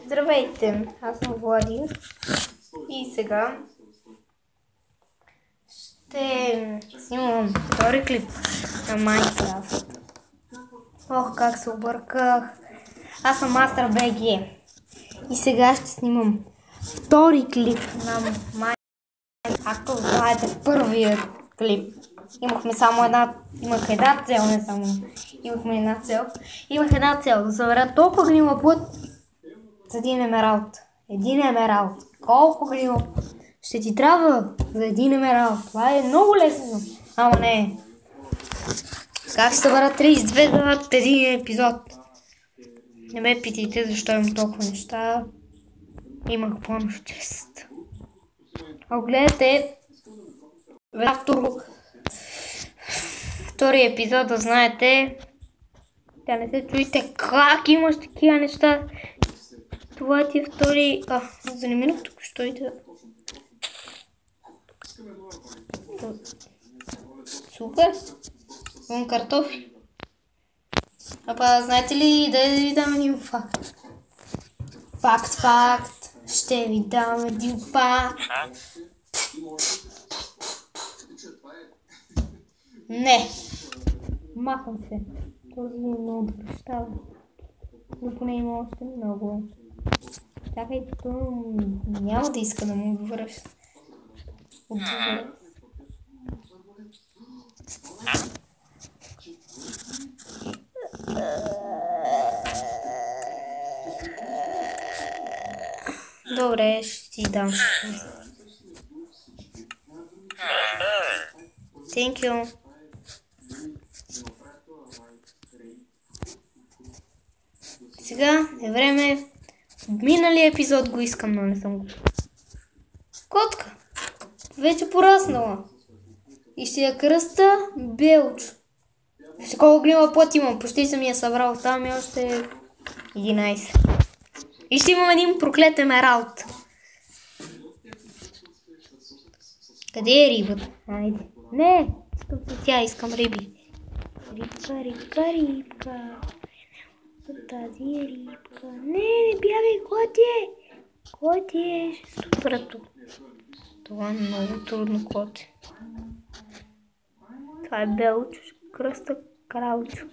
Здравейте, аз съм Влади и сега ще снимам втори клип на Майнкрафт. Ох, как се обърках! Аз съм Мастер БГ и сега ще снимам втори клип на Майнкрафт. Както знаете, в първия клип имах една цел, не само. Имах една цел да събера толкова гнила плът за един емералд. Един емералд. Колко гнила ще ти трябва за един емералд? Това е много лесно. Ама не. Как ще събера 32 за един епизод? Не ме питайте защо имам толкова неща. Имах помощ чест. Ако гледате втори епизод, да знаете, да не се чуете как имаш такива неща. Това ти е втори... за не минах тук, що и да... Супер! Имам картофи. Знаете ли, да ви дам един факт? Факт! Ще ви дам един факт! Не! Махам се. Този е много добър става. Но поне има още много. Чакай, като няма да иска да му отговоря. Добре, ще ти дам. Thank you. Сега е време. В миналия епизод го искам, но не съм го. Котка. Вече пораснала. И ще я кръста Белчо. Вижте колко гнила плът имам. Почти съм я събрал. Там е още 11. И ще имам един проклет емералд. Къде е рибата? Айде. Не! Искам цветя, искам риби. Рибка. Тази е рибка. Не бягай, кой ти е? Ще стопра тук. Това е много трудно, коте. Това е Белчо, кръста кралчо.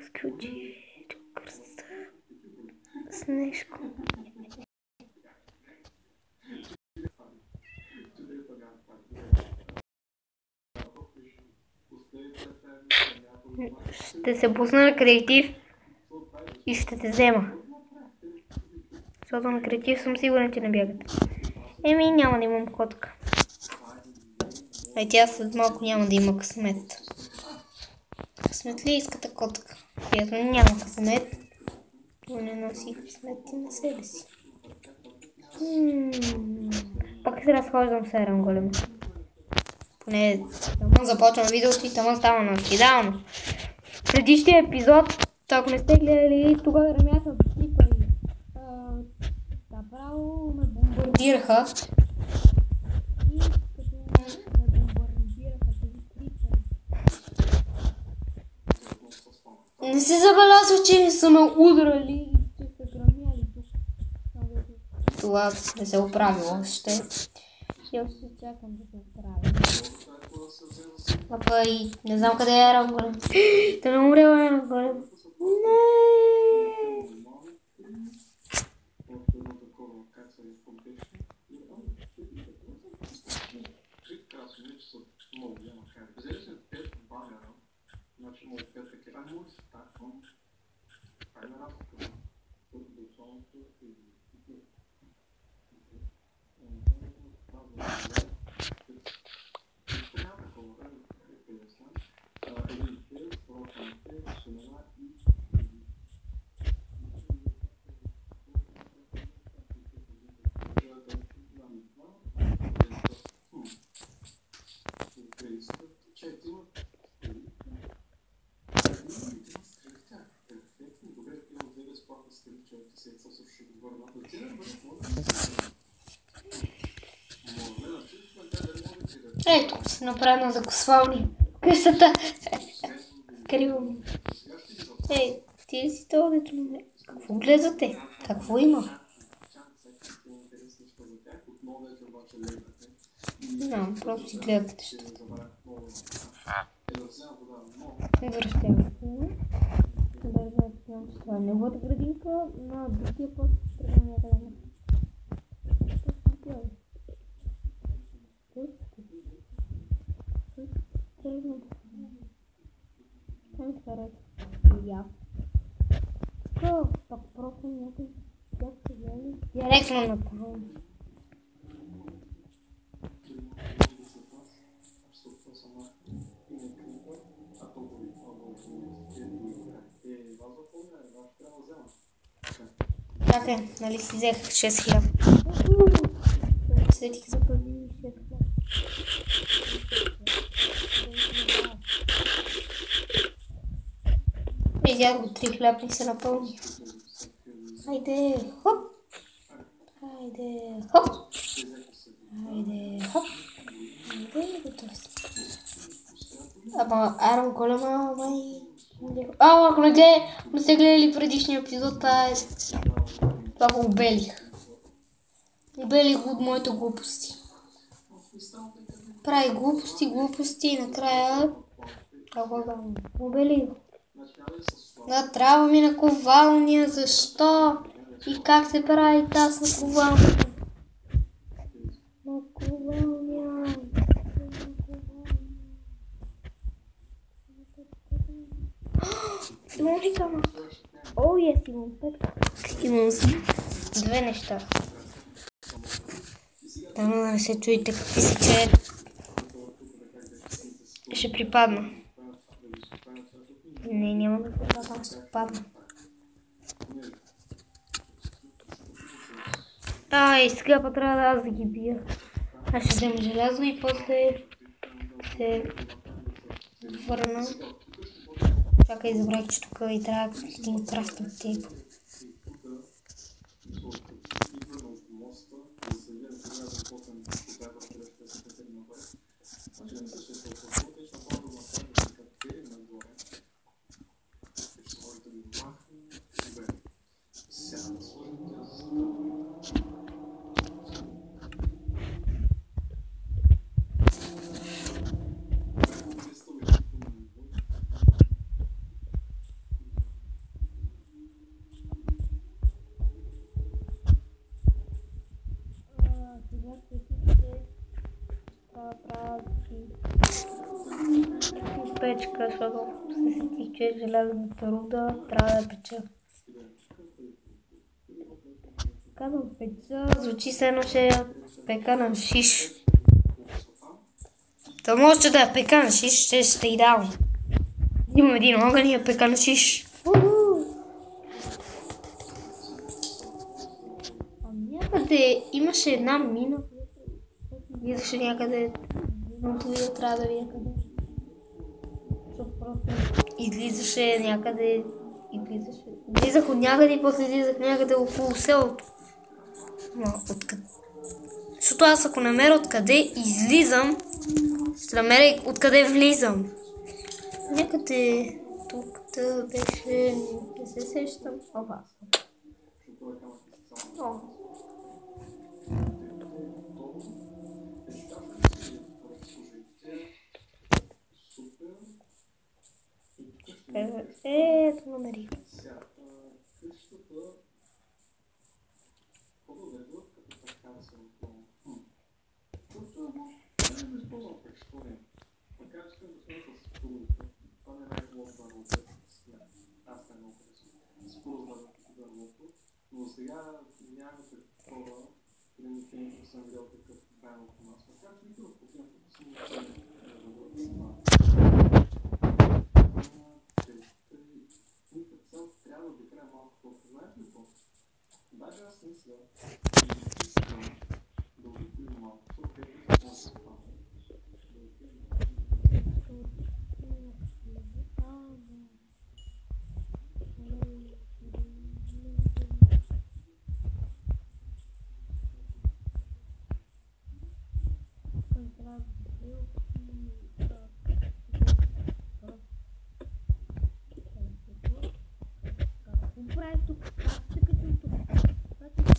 Скючи, кръста. Снежко. Ще се пусна на креатив и ще те взема. Защото на креатив съм сигурен, че не бягат. Няма да имам котка. Тя след малко няма да има късмет. Късмет ли искате котка? Ясно, няма късмет. Но не носи късмет и на себе си. Пак се разхождам с Ерен Голем. Поне тъмън започвам видеото и тъмън става наскидално. Предишния епизод, ако не сте гледали, тогава ремята припали. Направо ме бомбардираха. И като ме бомбардираха тези припали. Не се забелязва, че са ме удрали и че са грамяли тук. Това не се оправи още. И още чакам да се оправи. И не знам къде е Ерен Голем. Да не умре Ерен Голем. Не. Ето, се направя за косвални къщата. Криво. Ей, ти си това дето на мен. Какво гледате? Какво има? Не знам, просто си гледате нещата. Връщаме. Това е неговата градинка на другия път. Тръгна някъде на. Там карат. Я. Пак просто някой тях се гледа. Директно на това. Така, нали си взех 6000. Сетих за първи 6000. Изях го 3 хлябни се напълни. Хайде, хоп! Хайде, хоп! Хайде, хоп! Хайде, готов си. Ама Арон Голема, май... ако не сте гледали предишния епизод, това го убелих. Убелих го от моите глупости. Прави глупости и накрая... Убелих го. Да, трябва ми наковалния, защо? И как се прави тази наковалния? Наковалния. Имам ли камък? О, имам 5. Имам си 2 неща. Да не се чуете какви си, че ще припадна. Не, няма да припадна, ще припадна. И сега па трябва да аз да ги бия. Аз ще взема желязо и после се върна. Чакай, забравих, че тук и трябва един крафтинг тейп. Печка, защото се сетих, че желязната руда трябва да печа. Казвам печа, звучи се едно, че е пека на шиш. То може да е пека на шиш, ще и давам. Имам един огън и е пека на шиш. Някъде имаше една мина, излизаше някъде, но това трябва да видя къде. Защото просто излизаше някъде, излизах от някъде и после излизах някъде около селото. Откъде? Защото аз ако намеря откъде излизам, ще намеря откъде влизам. Някъде тук беше, не се сещам. Опа. Ето намерих. Но сега няма такова, не съм видял такъв крайно от нас. Така че никога цел трябва да обикра малко по-то. Знаете ли какво? Даже аз мисля, да обикрим малко, защото е да се пада.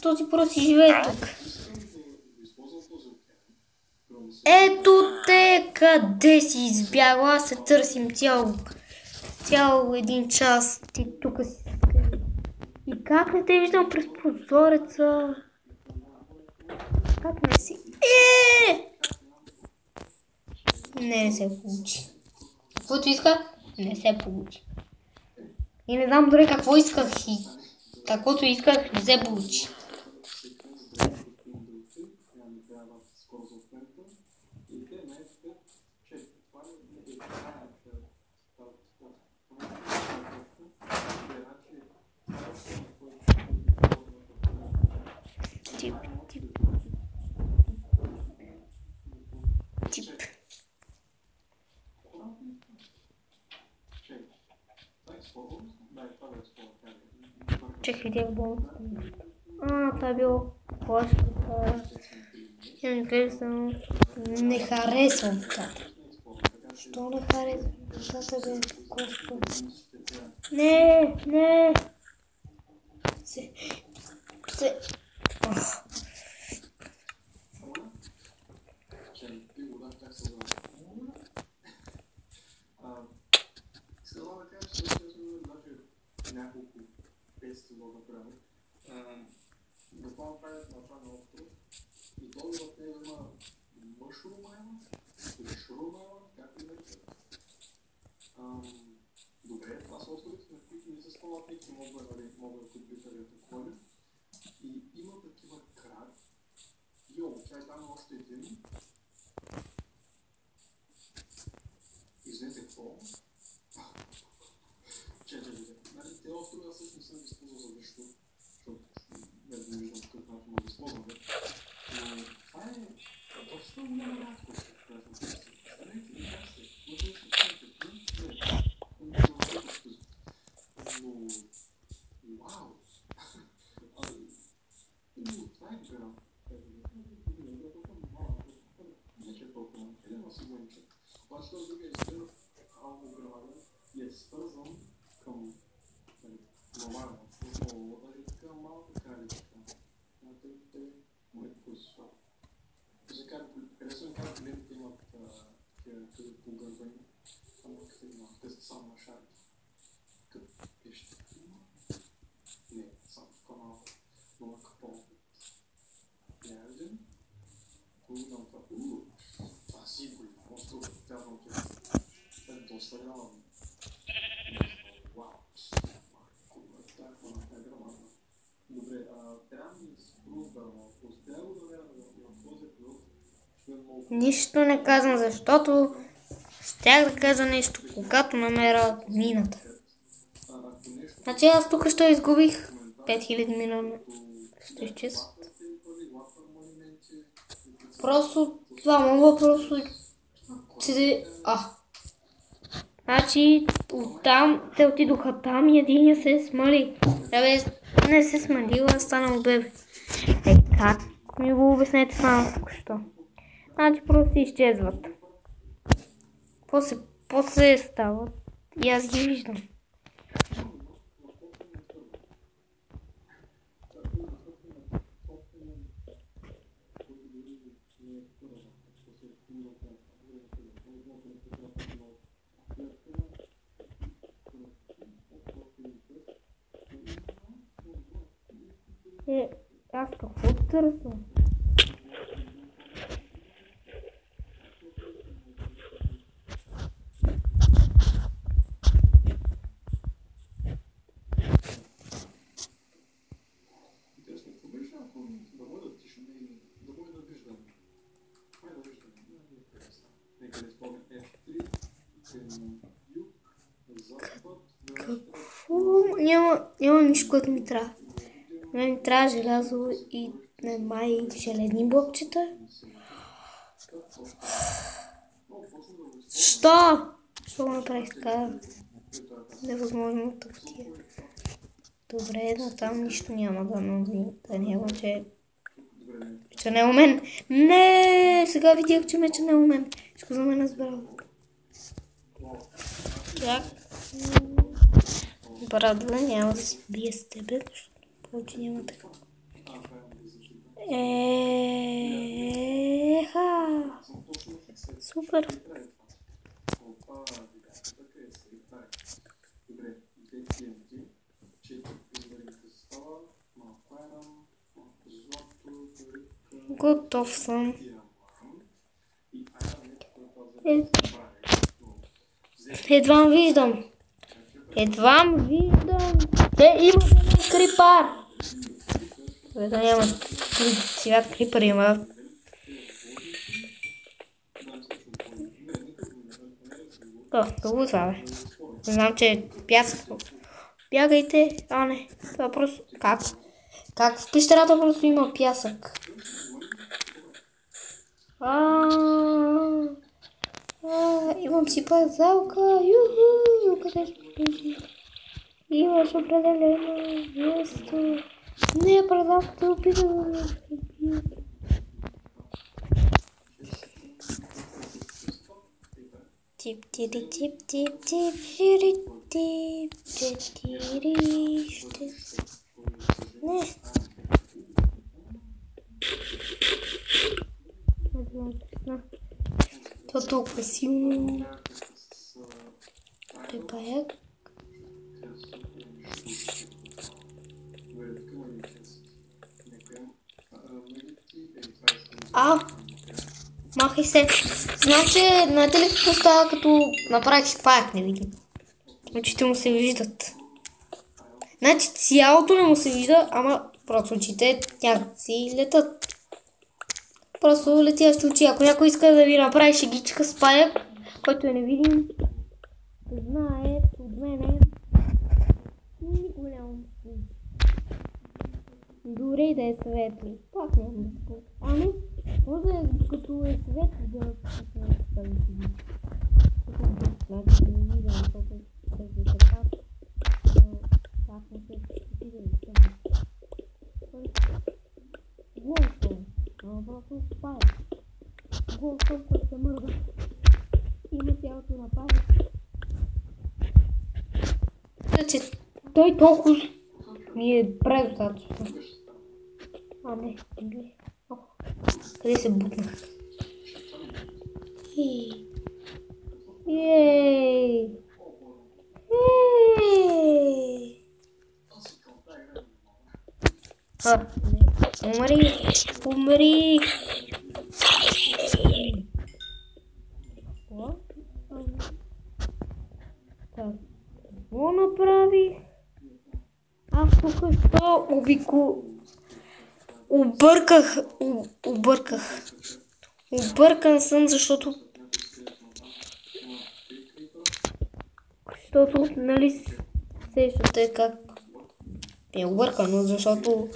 Този просто си живее тук. Ето те, къде си избягла, аз се търсим цял един час. Ти тук си скри. И как не те виждам през прозореца? Как не си? Не се получи. Каквото исках, не се получи. И не знам дори какво исках и каквото исках, не се получи. Тип. Чакай, видях болната. Това е било плашката. Не харесвам тата. Що не харесвам тата, бе? Косто. Не. Няколко 5 кило направи. Да правят на това на остров. И този в него има мъшрумайна, или шрумайна, както и наричат. Добре, това са островите, на които не се спомнят никакви мога да компютъри от хвали. И има такива краби. Тя е там още един. Извинете, какво? Те острови аз също не съм използвал за нищо, защото не виждам какъв начин мога да използвам. Но това е доста много рядко. Но, вау! Това е грам. Не че толкова елема си гониче. Обаче този другия изгледа албограмаден и е свързан към нормално, но даже така малка краличка. Те моите позиции. Харесвам как големите имат такива погърбани, само те са само на шарки. Като пещи има? Не, само така малко. Но на капон. Я видим. Голям това. Това си голям. Остров, казвам ти. Това е доста реално. Вау. Добре, трябва ми спрус дърво. Успя го да намеря на този плюс, ще е много... Нищо не казвам, защото щях да кажа нещо, когато намеря мината. Значи аз тук ще изгубих 5000 милиона. Ще изчезват. Просто това мога просто... Значи оттам те отидоха там и единия се смали. Не се смалила, станал бебе. Как ми го обяснете само току-що? Значи просто изчезват. После стават и аз ги виждам. Аз какво търсвам? Няма нищо, което ми трябва. Ми трябва желязо и май железни блокчета. Що? Що го направих така? Невъзможно тъпотия. Добре, но там нищо няма да няма, че не е у мен. Не, сега видях, че меча не е у мен. Ще го за мен разбрал. Как? Брат, няма да се бие с тебе, защото повече няма така. Еха! Супер! Опа, ребята, така е се играе. Добре, 2 TNT, 4 измерените става, малко айрон, малко злато, парика, Готов съм. диамант и айрон е, който Едва виждам. Едва виждам. Има крипар. Да няма цвят крипар има. Дълго това бе. Знам, че е пясък. Бягайте. А не. Това просто... Как в пещерата просто има пясък? Имам си пазалка. Юху! Къде ще? Имаш определено място. Не е пазалката, опитам да се. Тип тири тип тип тип тири тип тири ще. Не. То толкова силно. Той паяк. Махай се. Значи, знаете ли какво става, като направих паяк невидим? Очите му се виждат. Значи цялото не му се вижда, ама просто очите някакси летат. Просто летящи очи. Ако някой иска да ви направи шегичка с паяк, който е невидим, знае от мене. Никога нямам да се. Дори и да е светло. Пак нямам да се. Ами, може да е като е светло да се стави шегичка. Значи не видя, защото се така. Пак не се видя да съм. Голсон. Просто паяк. Голсон, който се мърда. Има цялото на паяк. Че той толкова ми е предостатъчно. А не, не. Къде се бутнах? Ей! Умри! Умри! Какво направих? Аз тук що Объркан съм, защото нали сещате как е объркано, защото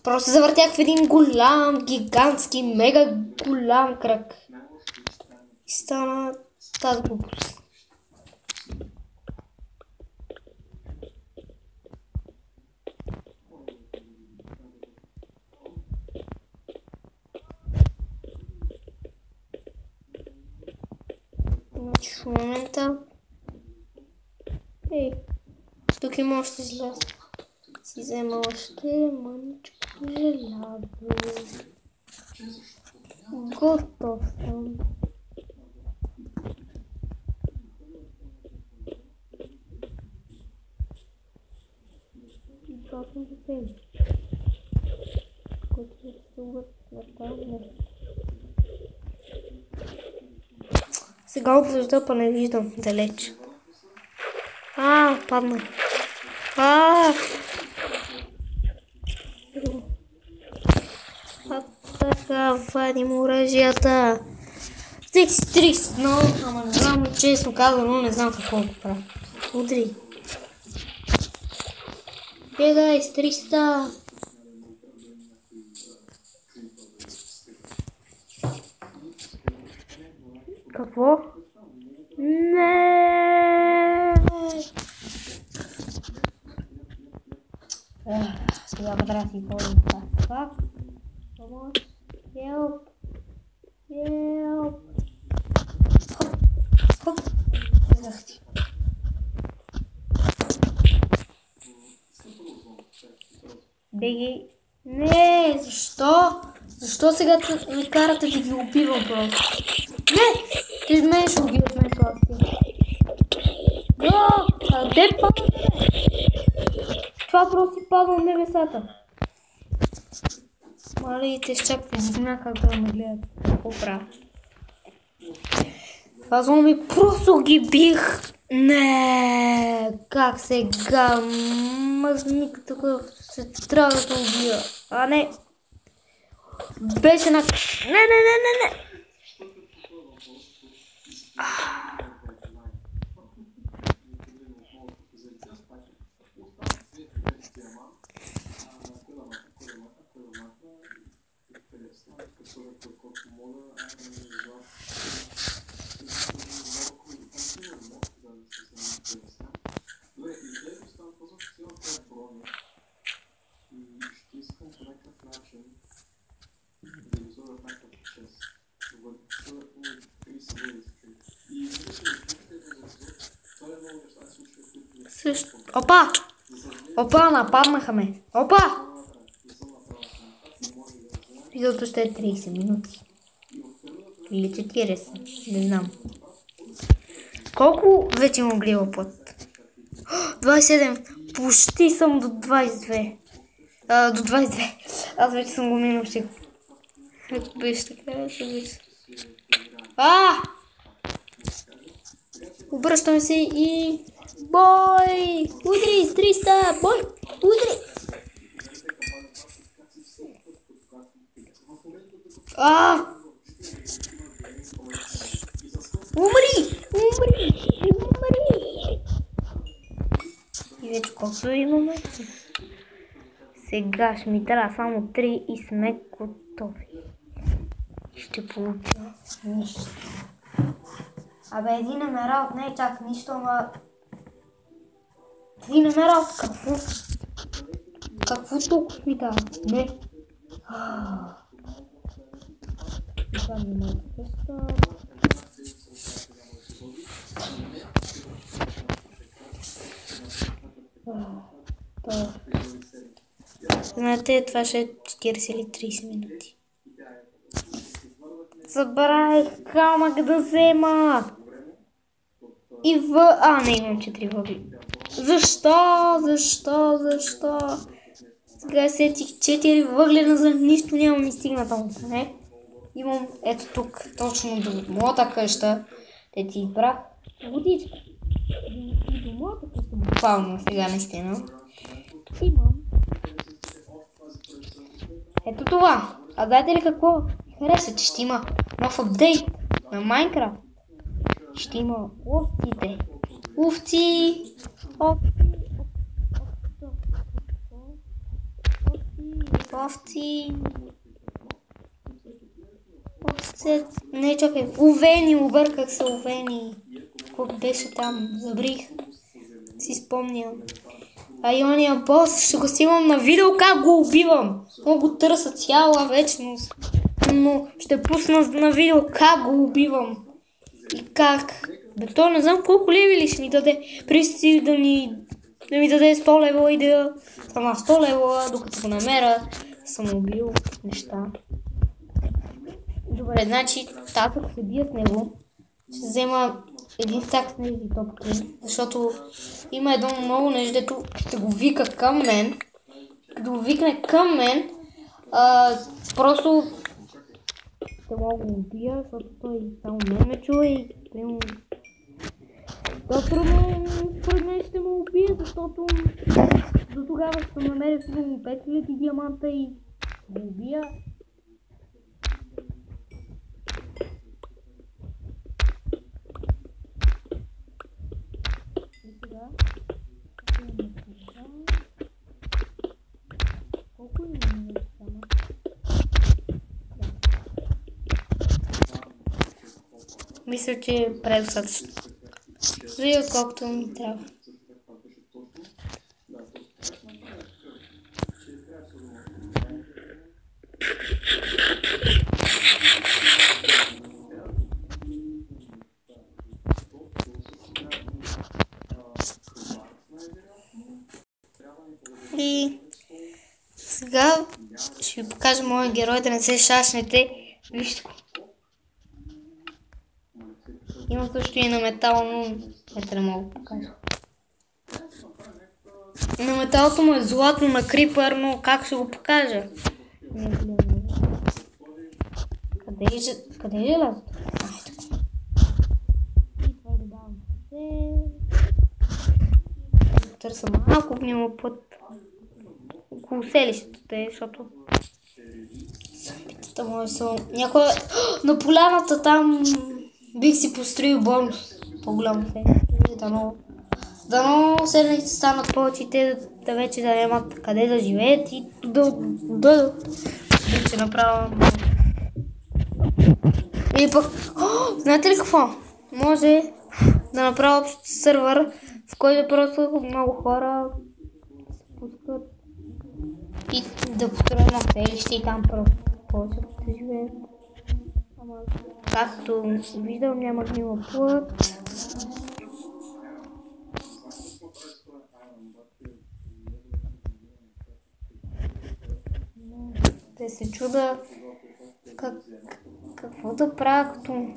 просто завъртях в един голям, гигантски, мега голям кръг. И стана тази глупост. В момента... тук има още желязо. Си взема още мъничко желязо. Готов съм. Готов съм. Който се обърква. Сега обзъжда, па не виждам далеч. Падна. Така, вадим оръжията. Стих си 30, ама не знам, честно казано, не знам какво го правя. Удри. Бегай с 300. Какво? Не! Сега трябва да си ходим така. Помощ. Help. Хоп. Захти. Беги. Не, защо? Защо сега ме карате да ги убивам просто? Не! Ти с мен ще убиваш ме сласти. Къде падна? Това просто си падна от небесата. Малите, изчакайте, не знам как да ме гледат. Какво правя? Това зомби просто ги бих. Не, как сега? Мъзник такъв се трябва да убия. А не. Беше на... Не. Опа, нападнаха ме. Опа! Видеото ще е 30 минути. Или 40, не знам. Колко вече имам глива път? 27. Почти съм до 22. До 22. Аз вече съм го минал всичко. Ето беше така, ще беше. Обръщам се и... Бой! Удри с 300! Бой! Удри! Умри! И вече колко имаме? Сега ще ми трябва само 3 и сме готови. Ще получа нищо. Абе, един емералд не е чак нищо, ама... Един емералд, какво? Какво толкова ми дава? Не. Това не ме отпуска. Знаете, това ще е 40 или 30 минути. Забравих камък да взема. И не имам 4 въгли. Защо? Сега сетих 4 въглена, за нищо няма ми стигна там. Не? Имам ето тук, точно до моята къща. Те ти избрах водичка. И до моята къща буквално сега наистина. Имам. Ето това. А знаете ли какво? Хареса, че ще има нов апдейт на Майнкрафт. Ще има овците. Овци! Не, чакай. Овени, обърках се, овени. Какво беше там? Забрих. Си спомням. Айония бос, ще го снимам на видео как го убивам. Много търся цяла вечност. Но ще пусна на видео как го убивам. И как. То не знам колко левели ще ми даде. Пристиг да ми даде 100 левела и да съм на 100 левела, докато го намеря, съм убил неща. Добре, значи тази, ако се бия с него, ще взема един стак с тези топки, защото има едно много нещо, дето ще го вика към мен. Като го викне към мен, просто ще мога да го убия, защото той само мен ме чува и трудно според мен ще ме убие, защото до тогава ще намеря сигурно 5000 диаманта и го убия. И сега колко имаме само? Мисля, че е предостатъчно. Дори отколкото ми трябва. И сега Ще ви покажа моя герой, да не се шашнете. Вижте го. Има също и на метал, но не мога да покажа. На металото му е златно на крипър, но как ще го покажа? Къде е желязото? Търся малко в него път около селището, защото съмбитата може са някой на поляната там бих си построил бонус по-голямо селище. Дано селените станат повече и те да вече да нямат къде да живеят и да дойдат. Вече направя. Или пък, знаете ли какво? Може да направя общ сървър, в който просто много хора се пускат и да построят на селище и там просто повече да живеят. Ама както виждам, няма гнила плът. Те се чуда какво да правя, като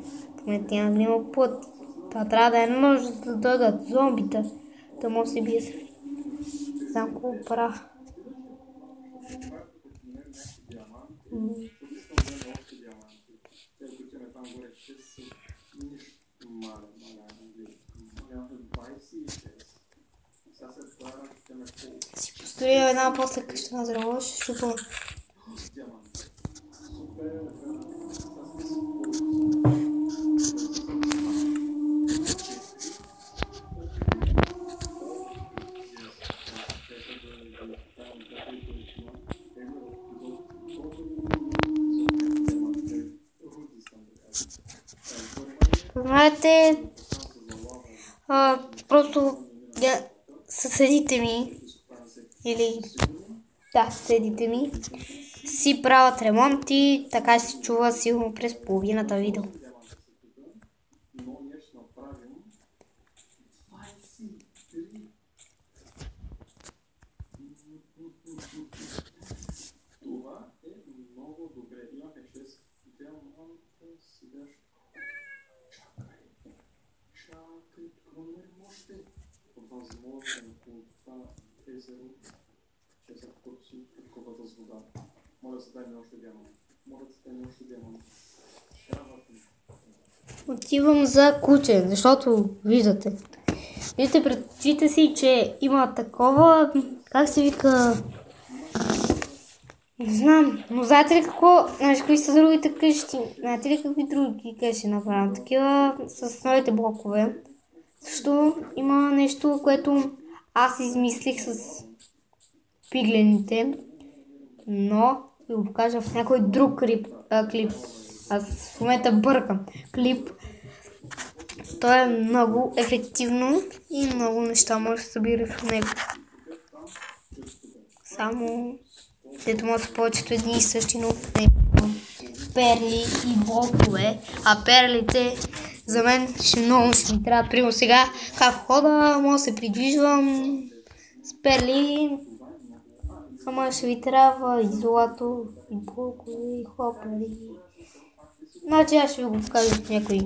няма гнила плът. Това трябва да е нужда да дойдат зомбита, да може да се бие с знам какво правя. Си построя една после къща на дърво, защото знаете, просто съседите ми или съседите ми си правят ремонт и така се чува силно през половината видео. Това е много добре. Имаме 6 диаманта, сега чакай, тук намерим още възможно от това езеро, че са точно такова с вода. Моля да се дай ми още диамант. Отивам за куче, защото виждате пред очите си, че има такова, как се вика, не знам, но знаете ли какво, кои са другите къщи, знаете ли какви други къщи направям, такива с новите блокове, също има нещо, което аз измислих с пиглените, но ви го покажа в някой друг клип, аз в момента бъркам клип. То е много ефективно и много неща може да се събираш в него. Само дето може да са повечето едни и същи, но перли и блокове. А перлите за мен ще много ми трябва. Примерно сега как хода, може да се придвижвам с перли. Ама ще ви трябва и злато, и блокове, и хлопари. Значи аз ще ви го покажа в някой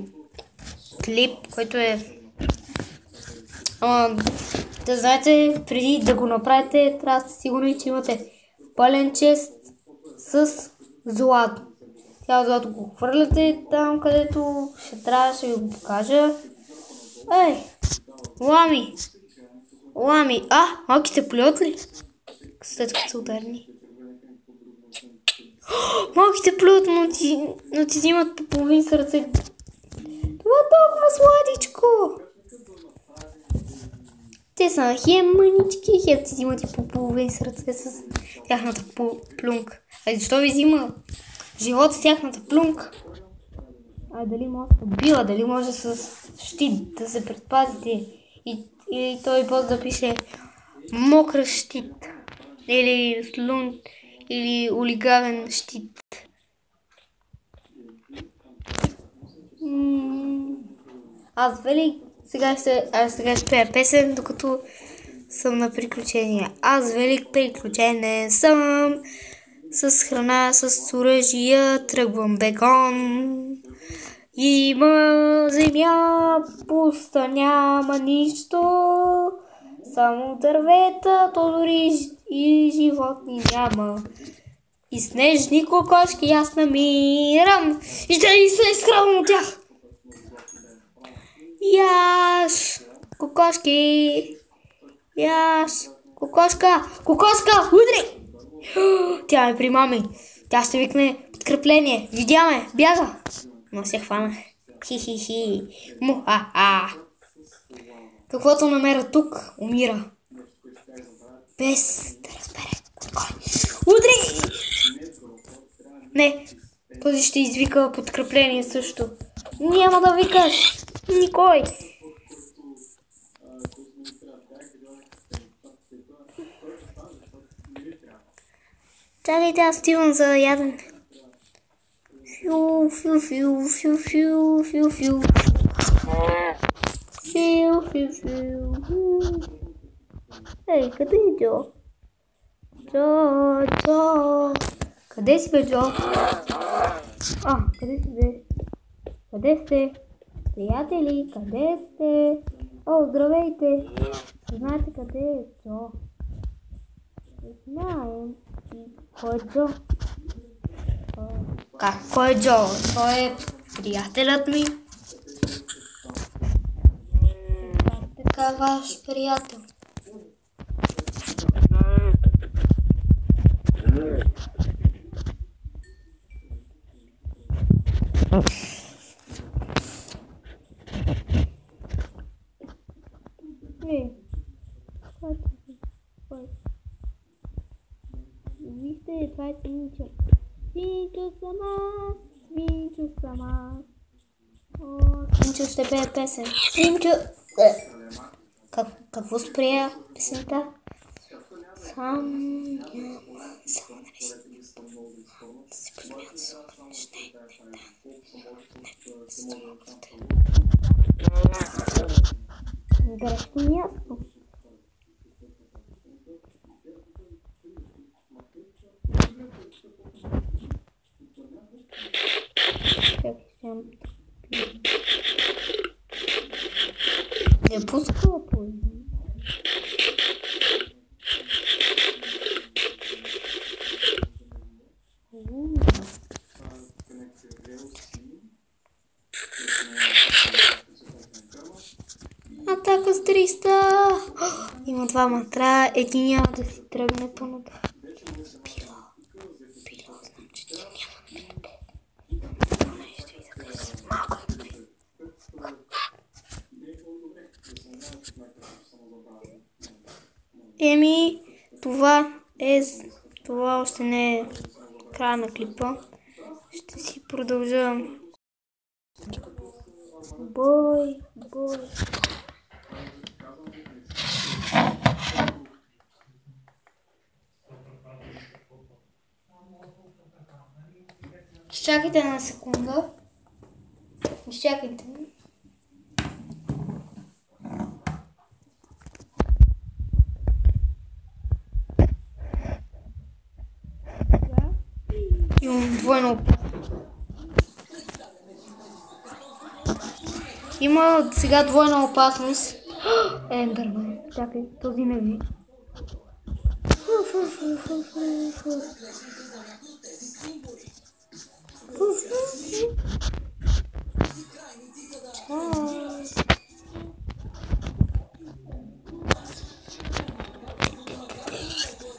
клип, който е... да знаете, преди да го направите, трябва да сте сигурни, че имате пълен чест с злато. Цяло злато го хвърляте там, където ще трябва, ще ви го покажа. Ей! Лами! Малките плюят ли? След като са ударни. Малките плюят, но ти взимат по половин сърце. Това е толкова сладичко! Те са хем мънички, хем ти взимат и по половин сърце с тяхната плюнка. Защо ви взима живот с тяхната плюнка? Дали може да била, дали може с щит да се предпазите и той после да пише мокър щит или слун или олигавен щит. Аз сега ще пея песен, докато съм на приключения. Аз велик приключение съм. С храна, с оръжия, тръгвам бегон. Има земя, пуста, няма нищо. Само дървета, то дори и животни няма. И снежни кокошки аз намирам. И ще и се изхранвам от тях. Яш, кокошки. Яш, кокошка, кокошка, удри! Тя ме примами. Тя ще викне подкрепление. Видя ме, бяга. Но се хвана. Хи-хи-хи. Му-ха-ха. Каквото намеря тук, умира. Без да разбере кой. Удри! Не, този ще извика подкрепление също. Няма да викаш. Никой. Чакайте, аз стивам за ядене. Фю, фю, фю, фю, фю, фю, фю. Фю, фю, фю. Ей, къде е Джо? Джо, Джо. Къде си бе, Джо? Къде си бе? Къде сте? Приятели, къде сте? Здравейте. Знаете къде е Джо? Знаем. Кой е Джо? Кой е Джо? Той е приятелят ми. Така ваш приятел. Вижте, това е Свинчо. Свинчо съм аз. Свинчо ще пее песен. Свинчо... Какво спря песента? Само не си подмят солнечни. Грешно място. Не пускала по един. Атака с 300! Има два матра, един няма да си тръгне по-надолу. Пило, знам, че ти няма нещо и да къси малко. Това още не е края на клипа. Ще си продължа. Бой. Чакайте една секунда. Изчакайте. Имам двойна опасност. Има сега двойна опасност. Ендърман. Чакай, този не ви.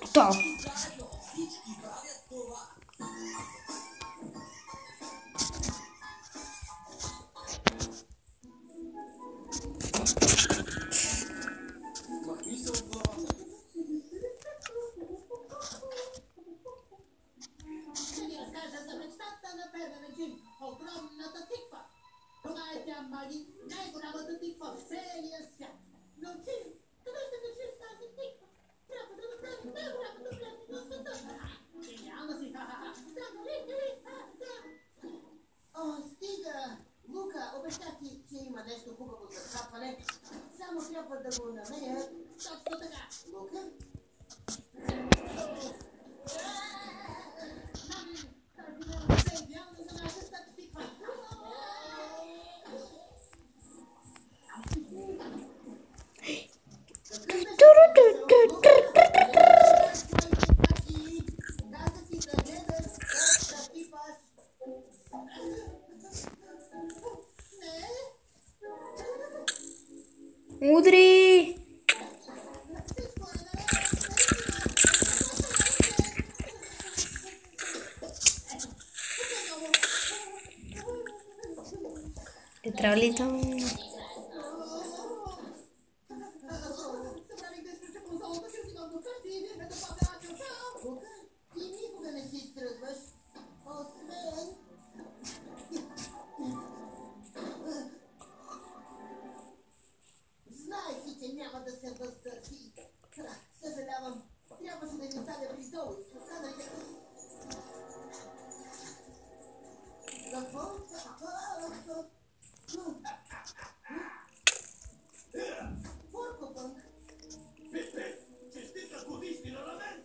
Готов. Ogromna ta tikva. Давайте, амаги, най-голямата тиква в целия свят. Но ти, къде ще държиш тази тиква? Трябва да направим най-голямата Тралитъм. Sembravi che stai con soldo che ti vanno cattivi e dopo abbiamo ciao. Ti dico che ne si trădvăși. O smeni. Знай си, че няма да се въздържи. Съжалявам. Трябваше да ни оставя призол и с останалите. Какво? Порко-пънк. Честита годишнина на мен!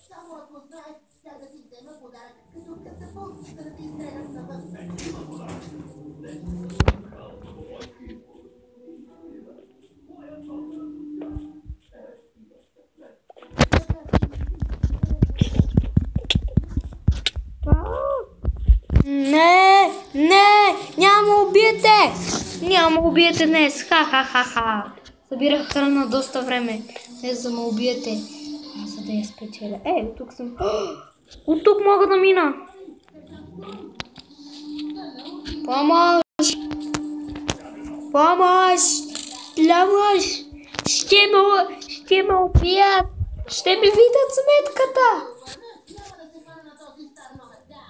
Само ако знаеш, тя да ти взема подарък, като катапулт, за да ти изстрелят навън. Не, не, няма убиете! Няма убиете днес, ха-ха-ха-ха. Събирах храна доста време, днес за ме убиете. Аз за да я спечеля. От тук съм. От тук мога да мина. Помощ! Помощ! Помощ! Ще ме убият! Ще ми видят сметката! Няма да се хвана на този стар номер. Да,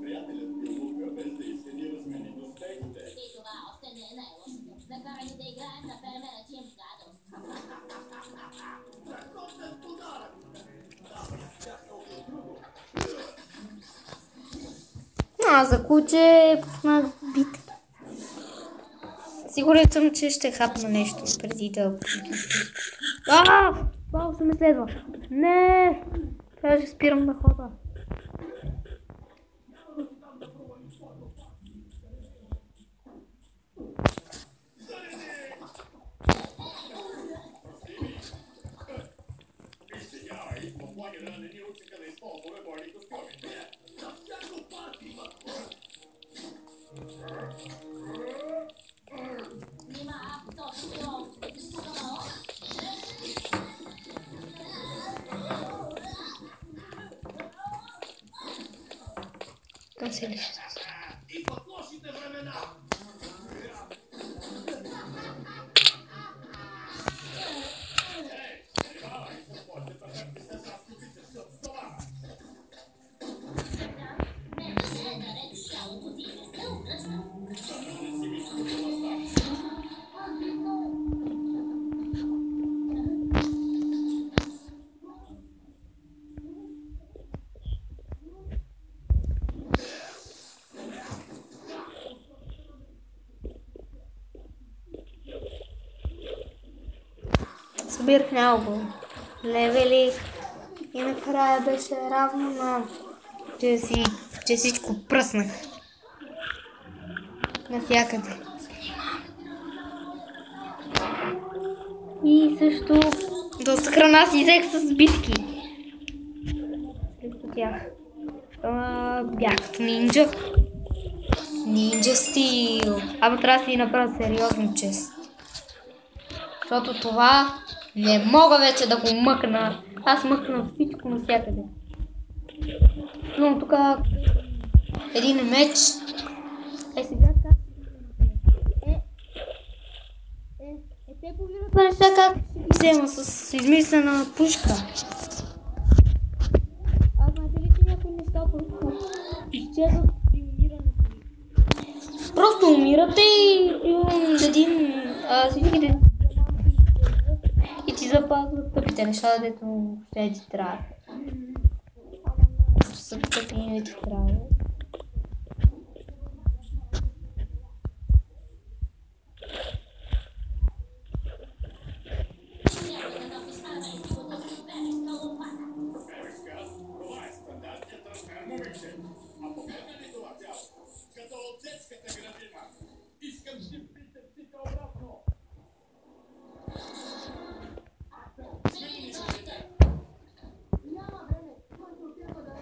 Приятелят ми лука, без да изследи разменеността. И това още не е най-лошото. Накарай да играем на фермера Джим Гадълс. Страхотен подарък! За куче пуснах битки. Сигурен съм, че ще хапна нещо преди да... Бал се ме следва. Не! Трябваше спирам да хода. Извинявай, в лагера не ни учиха да използваме бойни костюми. За всяко парти има. Нима, този пилон. Погамало. Там се лише. Идват лошите времена! Събирах много левели и накрая беше равно на... че всичко пръснах. Навсякъде. И също доста храна си взех с битки. Срещу тях. Бях като нинджа. Нинджа стил. Абе трябва да си направя сериозно чест. Защото това не мога вече да го мъкна. Аз мъкна всичко навсякъде. Но тук един меч. Сега как? Те погледат на неща как ги взема с измислена пушка. Знаете ли, че някои неща просто изчезват при умирането? Просто умирате и дадим всичките и ти запазват тъпите неща, дето ще ти трябва. Са тъпи и не ти трябва. Това е стандартният размер, момиче. А погледна ли това тяло? Като от детската градина. Искам ще притърсите обратно. Няма време. Който отива да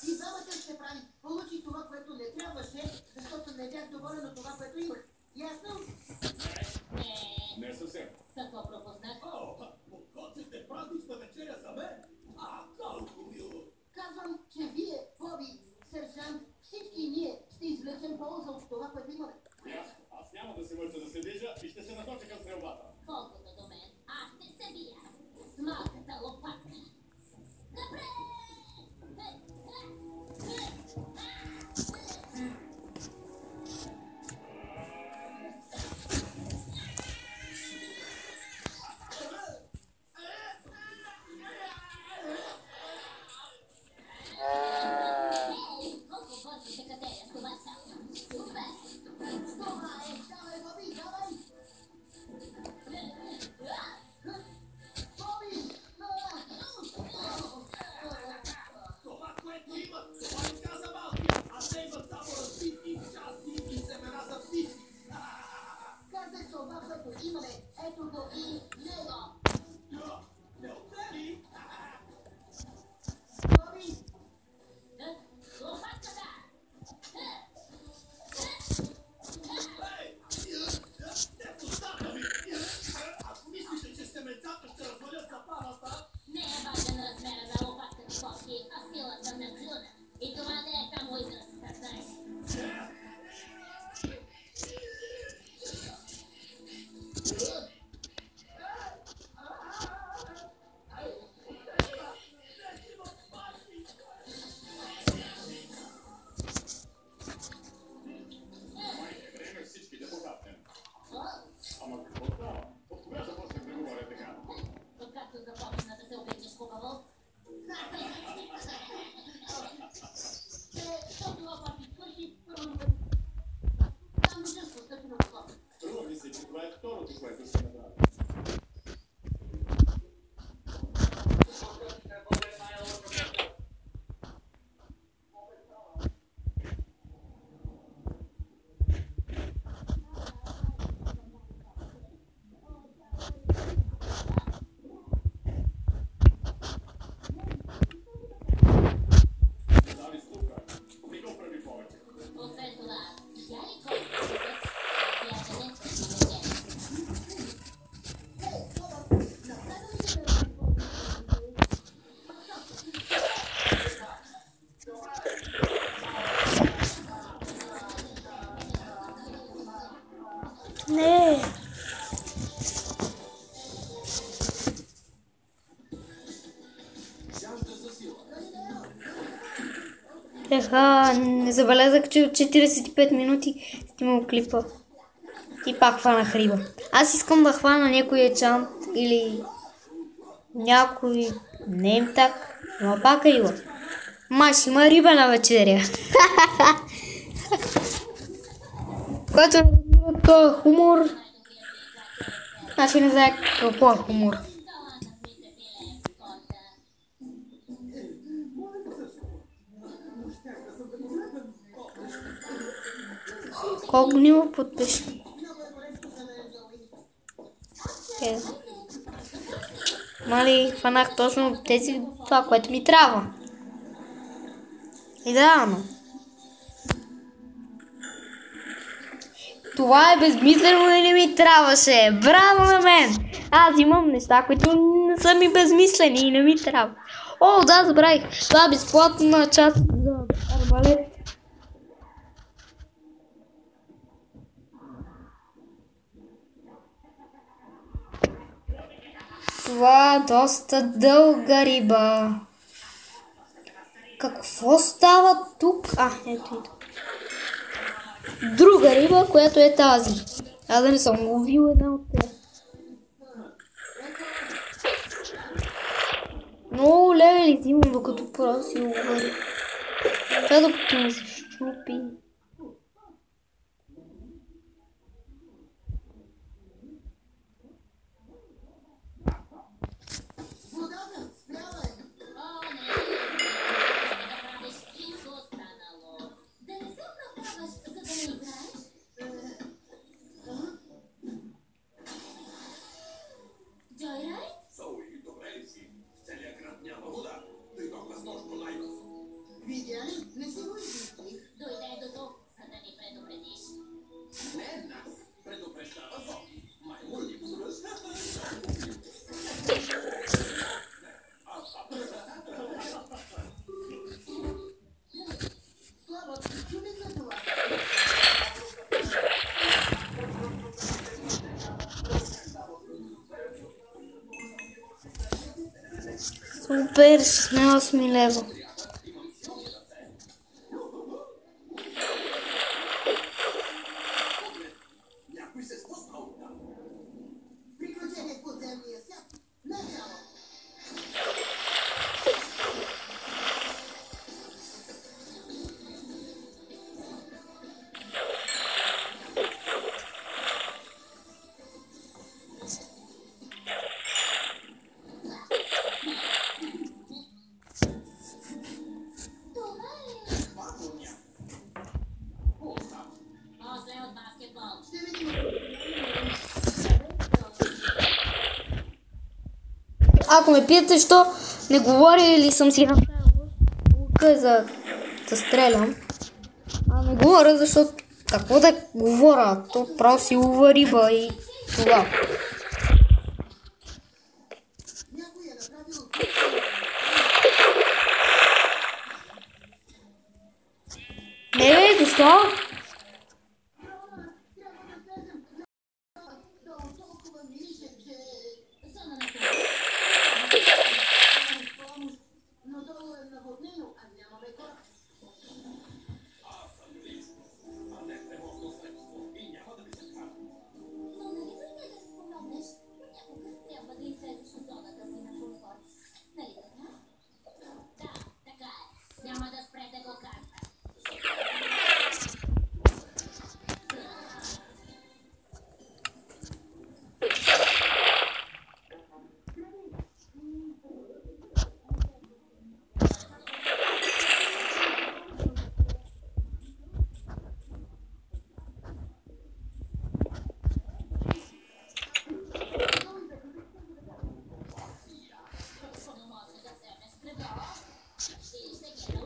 И двамата ще прави. Получи това, което не трябваше, защото не бях доволен от това, което имах. Ясно? Не съвсем. Какво пропуснах? Подготвяте празнична вечеря за мен? Колко мило! Казвам, че вие, Боби, сержант, всички ние ще извлечем полза от това, което имаме. Ясно. Аз няма да се мърча да се движа и ще се насоча към стрелбата. Колкото до мен, аз ще се бия с малката лопатка. Напред! Колко бързо се катеря с това цяло. Супер! Това е, давай, Боби, давай! Боби! Това, което имат, това им каза малкия, а те имат само разбити части и семена за птици. Казах това, което имаме. Ето го и него. Не оцели! Боби! Лопатката! Ей! Не постапа ми! Ако мислите, че семенцата ще развалят запалата, Не е важен размера на лопатката, Бобки, а силата на клюна. И това не е само израз, знаеш. време всички да похапнем. О, Ама какво става? От кога започнах да говоря така? откакто започна да се обличаш хубаво. Защото лопати свърши първо. Само чувство, стъпно го. Струва ми се, че това е второто, което ще направя. Дави стука. Не го прави повече. Освен това, я ли колко месец, приятеле, вече. Не. Еха, не забелязах, че от 45 минути снимам клипа. И пак хванах риба. Аз искам да хвана някой ечант или някой немтак, но пак риба. Май ще има риба на вечеря. Който не разбира този хумор, значи не знае какво е хумор. Колко ни му подпише? Мали, хванах точно тези, това, което ми трябва. Идеално. Това е безмислено и не ми трябваше. Браво на мен! Аз имам неща, които не са ми безмислени и не ми трябва. О, да, забравих. Това е безплатна част за арбалет. Това е доста дълга риба. Какво става тук? Ето и тук. Друга риба, която е тази. Аз да не съм ловил една от тях. Много левели взимам, докато просто си ловя. Това докато ми се щупи. Водата, спрявай! О, не, да правиш всичко останало. Да не се оправдаваш, за да не играеш. Джойрайд? Зои, добре ли си? В целия град няма вода. Видя ли? Не си го измислих. Дойде до тук, за да ни предупредиш. Не нас. Предупреждава Зоки. Маймун липсва. Слава, чули за това? Супер, ще сме 8 лева. Някой се спусна от там. Приключение в подземния свят. Начало. После от баскетбол. Ще видим. Ако ме питате, що не говоря или съм си направил лука за да стрелям, не говоря, защото какво да говоря, то право си лова риба и това. Някой е направил... Не бе, защо? Трябва да слезем. Долу толкова нисък, че... Зона на Помощ. Но долу е наводнено, а нямаме кораб. Аз съм лично. А не превозно средство. И няма да ми се кара. Но нали дойде да спомогнеш? Понякога трябва да излезеш от зоната си на комфорт. Нали така? Да, така е. Няма да спре да го казва. Но може да вземеш предо. И ще ги научи.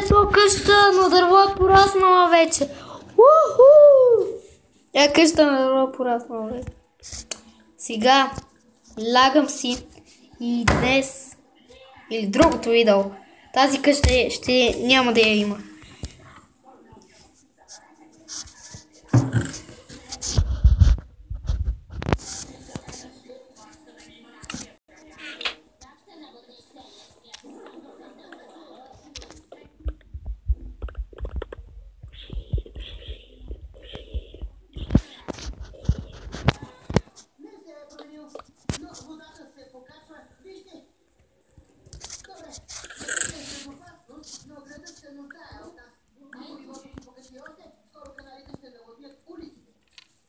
Ето къща на дърво е пораснала вече. Уху! Къща на дърво е пораснала вече. Сега лягам си и днес или другото видео тази къща няма да я има. Не се е променил, но водата се покачва. Вижте! Добре, не е опасно, но градът се нуждае от нас. Ако нивото се покачи още, скоро каналите ще наводнят улиците.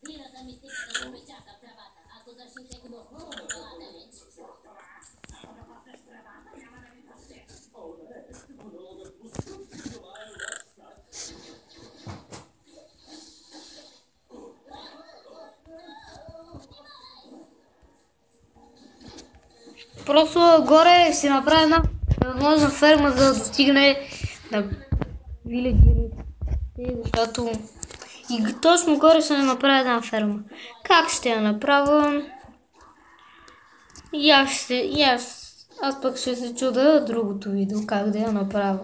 Рирата ми стига да го печата в тревата. Ако държите го хубава далеч. Просто горе си направя една невъзможна ферма, за да достигне на вилегирите. Защото и точно горе ще направя една ферма. Как ще я направя? И аз Аз пък ще се чуда другото видео, как да я направя.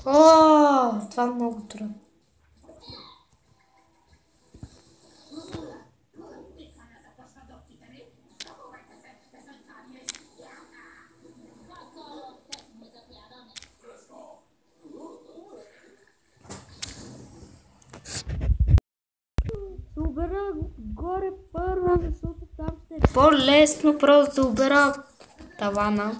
О, това е много трудно. Ще обера горе първо, защото там ще е по-лесно просто да обера тавана.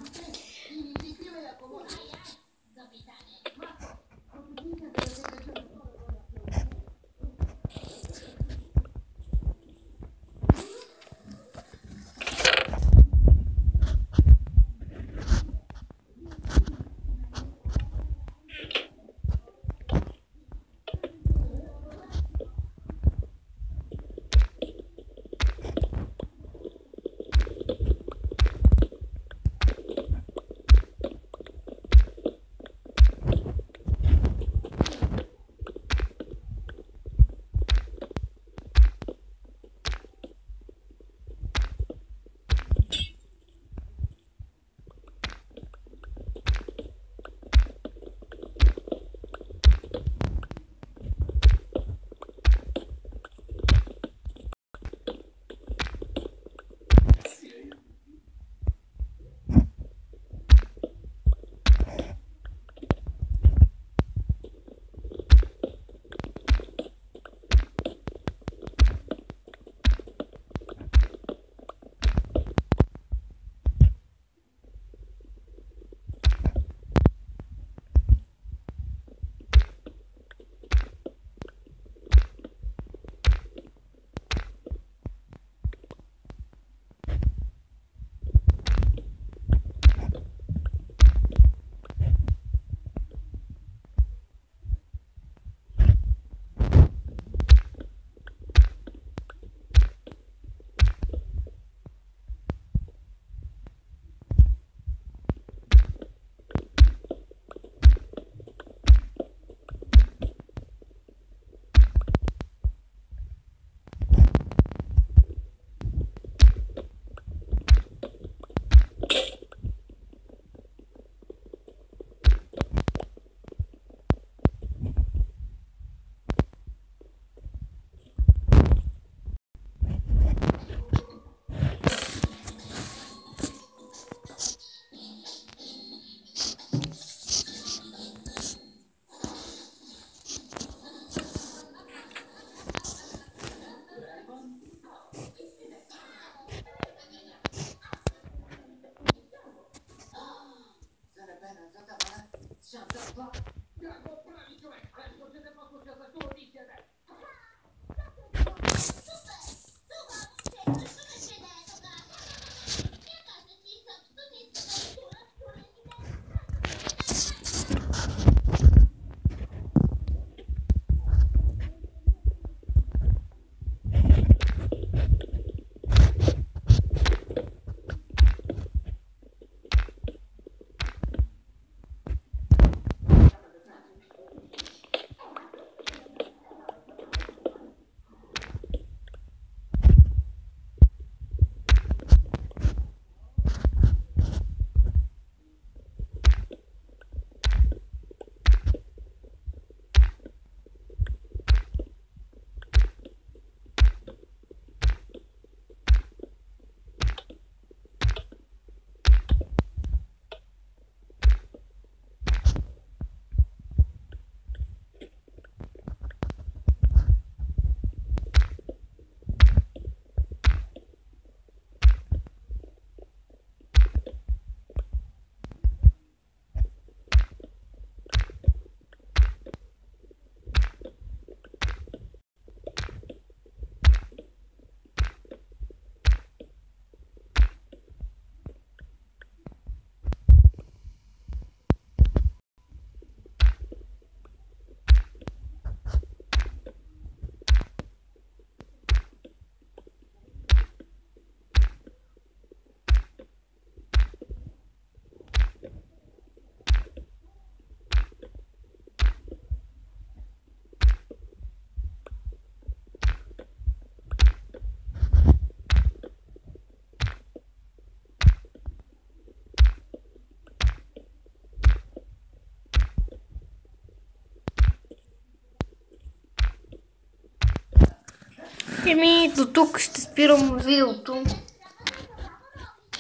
До тук ще спирам видеото.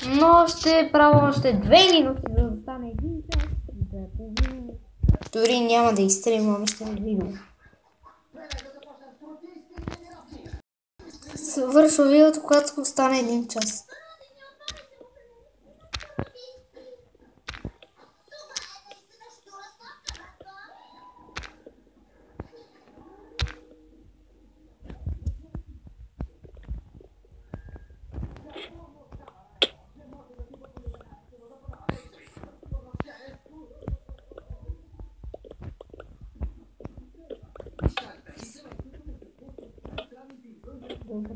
Но ще правя още 2 минути, за да стане 1 час. Дори няма да изстримам още видео. Свършва видеото, когато стане 1 час. Добре.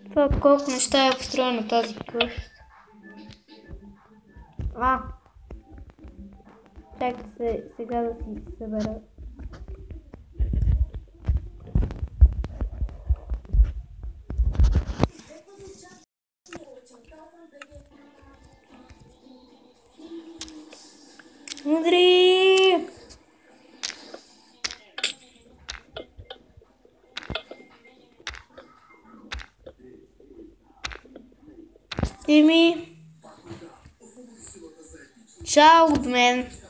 Това колко неща е построено тази къща. Чакай се сега да си събера. Мудри! Чао от мен!